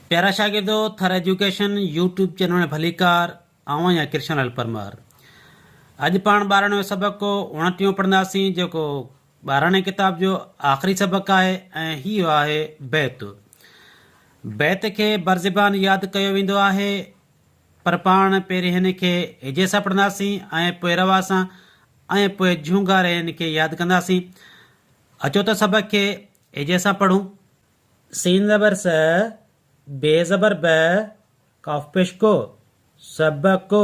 प्यारा शागिर्दो थर education YouTube channel में भलीकार आवां या कृष्ण लाल परमार। अॼु पाण 12वें सबक को 29 पढ़ंदासीं, जेको 12वें किताब जो आख़िरी सबक आहे ऐं हीउ आहे बैत। बैत खे बरज़बान यादि कयो वेंदो आहे, पर पाण पहिरीं हिन खे हिजे सां पढ़ंदासीं ऐं पोइ रवा सां ऐं पोइ झूंगारे हिन खे यादि कंदासीं। अचो त सबक खे हिजे सां पढ़ूं। सीन ज़बर स, बे ज़बर ब, काफ पेश को, सबक को,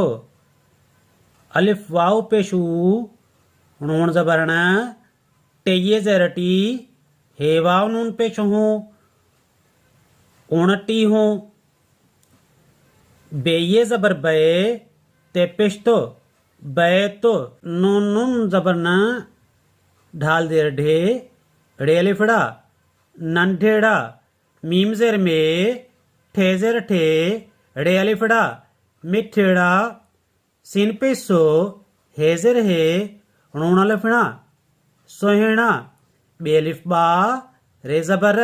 अलिफ वाव पेशू, नून ज़बर न, टेये ज़र टी, हे वाव नून पेश हूँ, उणटी हूँ, बेये ज़बर बे, ते पेश तो, बे तो, नून नून ज़बर न, ढाल देर ढे, ढे अलिफड़ा, नंढेड़ा, मीम ज़ेर में, ठे ज़ेर ठे, ढे अलिफड़ा, मिठेड़ा, सीन पेशो, हे ज़ेर हे, नून अलिफड़ा, सोहेड़ा, बे अलिफ बा, रे ज़बर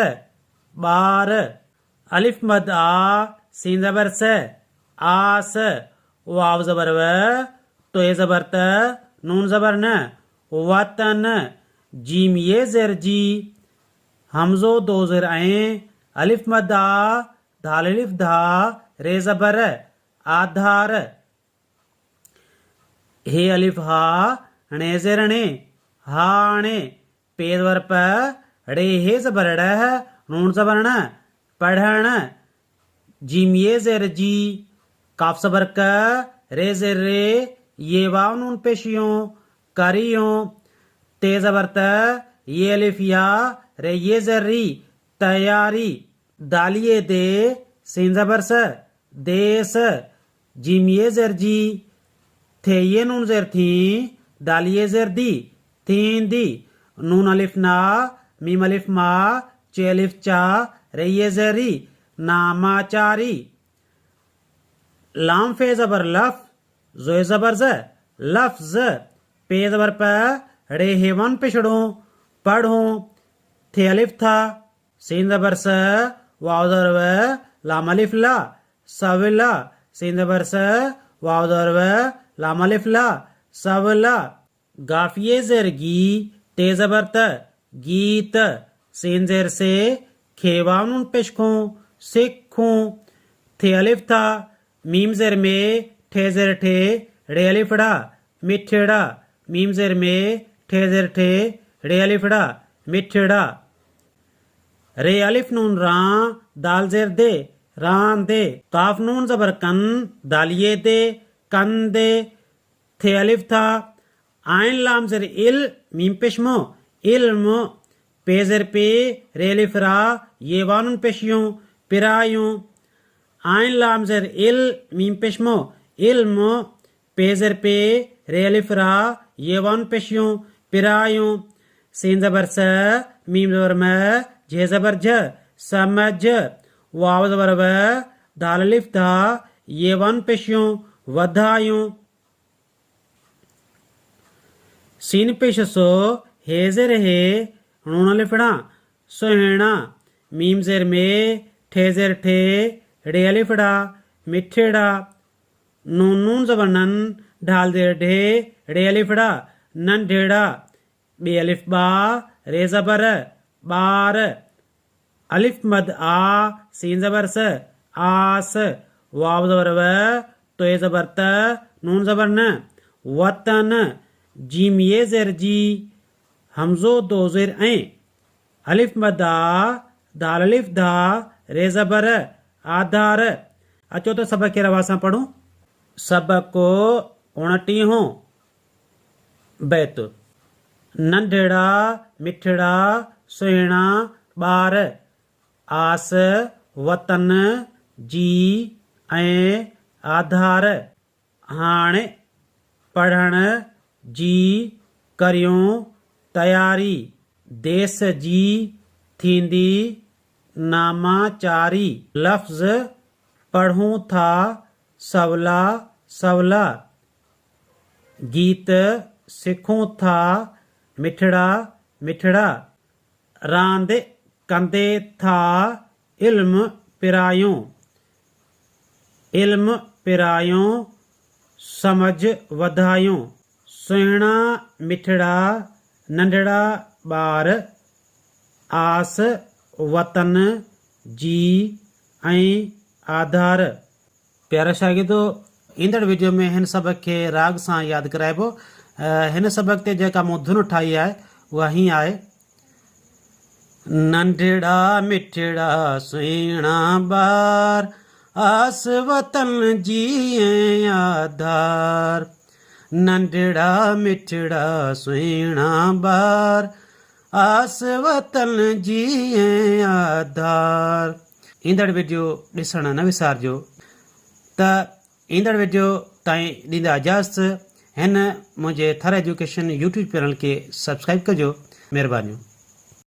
बार, अलिफ मद आ, सीन ज़बर से, आस, वाव ज़बर व, तो ये ज़बर त, नून ज़बर न, वतन, जीम ये ज़ेर जी, हमजो दो ज़ेर ऐं, अलिफ मद आ, दाल अलिफ धा, रे ज़बर आधार, हे अलिफ हा, णे ज़ेर णे, हाणे, पे ज़बर प, रे हे ज़बर ड़ह, नून ज़बर न, पढ़ण, जीम ये ज़ेर जी, काफ ज़बर क, रे ज़ेर रे, ये वाव नून पेशियों, करियों, ते ज़बर त, ये अलिफ या, रे ये ज़ेर री, तैयारी, दालिये दे, सीन ज़बर स, देस, जीम ये ज़ेर जी, थे ये नून ज़ेर थी, दालिये ज़ेर दी, थीं दी, नून अलिफ ना, मीम अलिफ मा, चे अलिफ चा, रे ये ज़ेर री, नामाचारी, लाम फे ज़बर लफ, जोए ज़बर ज़, लफ्ज़, पे ज़बर प, रे हेवन पिछड़ों, पढ़ों, थे अलिफ था, सीन ज़बर स, वाव ज़बर व, लाम अलिफ ला, सविला, सीन ज़बर स, वाव ज़बर व, लाम अलिफ ला, सवला, गाफिये ज़ेर गी, ते ज़बर त, गीत, सीन ज़ेर से, खेवाव नून पेशखों, सिखों, थे अलिफ था, मीम ज़ेर में, ठे ज़ेर ठे, रे अलिफड़ा, मिठेड़ा, मीम ज़ेर में, ठे ज़ेर ठे, रे अलिफड़ा, मिठेड़ा, रे अलिफ नून रां, दाल ज़ेर दे, रां दे, काफ नून ज़बर कन, दालिये दे, कन दे, थे अलिफ था, आइन लाम ज़ेर इल, मीम पेशमो, इल्म, पे ज़ेर पे, रे अलिफ रा, ये वानुन पेशियों, पिरायों, आइन लाम ज़ेर इल, मीम पेशमो, इल्म, पे ज़ेर पे, रे अलिफ रा, ये वानुन पेशियों, पिरायों, सीन ज़बर स, मीम ज़बर म, झे ज़बर झ, समझ, वाव ज़बर व, दाल अलिफ धा, ये वन पेशियों, वधायों, सीन पेश सो, हे ज़ेर हे, नून अलिफड़ा, सोहेड़ा, मीम ज़ेर में, ठे ज़ेर ठे, रे अलिफड़ा, मिठेड़ा, नून नून ज़बर नन, ढाल ज़ेर ढे, रे अलिफड़ा, नंढेड़ा, बे अलिफ बा, रे ज़बर बार, अलिफ मद आ, सीन ज़बर स, आस, वाव ज़बर व, तो ये ज़बर त, नून ज़बर न, वतन, जीम ये ज़ेर जी, हमजो दो ज़ेर ऐं, अलिफ मद आ, दाल अलिफ धा, रे ज़बर आधार। अचो तो सबक के रवा सां पढ़ूं। सबक को 29 बैत। नंढेड़ा, मिठड़ा, सुहिणा, ॿार, आस, वतन, जी ऐं आधार, हाणे, पढ़ण, जी, करियूं, तयारी, देस जी, थींदी, नामाचारी, लफ्ज़, पढ़ूं था, सवला सवला, गीत, सिखूं था, मिठड़ा मिठड़ा, रांदि कंदे था, इल्म पिरायूं, इल्म पिरायूं, समझ वधायूं। सुहिणा मिठड़ा नंढड़ा ॿार, आस वतन जी ऐं आधार। प्यारा शागिर्दो, ईंदड़ वीडियो में हिन सबक खे राग सां यादि कराइबो। हिन सबक ते जेका मूं धुन ठाही आहे उहा हीअं आहे। नंढड़ा मिठड़ा सुहिणा ॿार, आस वतन जी ऐं आधार। नंढड़ा मिठड़ा सुहिणा ॿार, आस वतन जी ऐं आधार। ईंदड़ वीडियो ॾिसण न विसारजो। त ईंदड़ वीडियो ताईं ॾींदा इजाज़त। हिन मुंहिंजे थर एजुकेशन यूट्यूब चैनल खे सब्सक्राइब कजो। महिरबानी।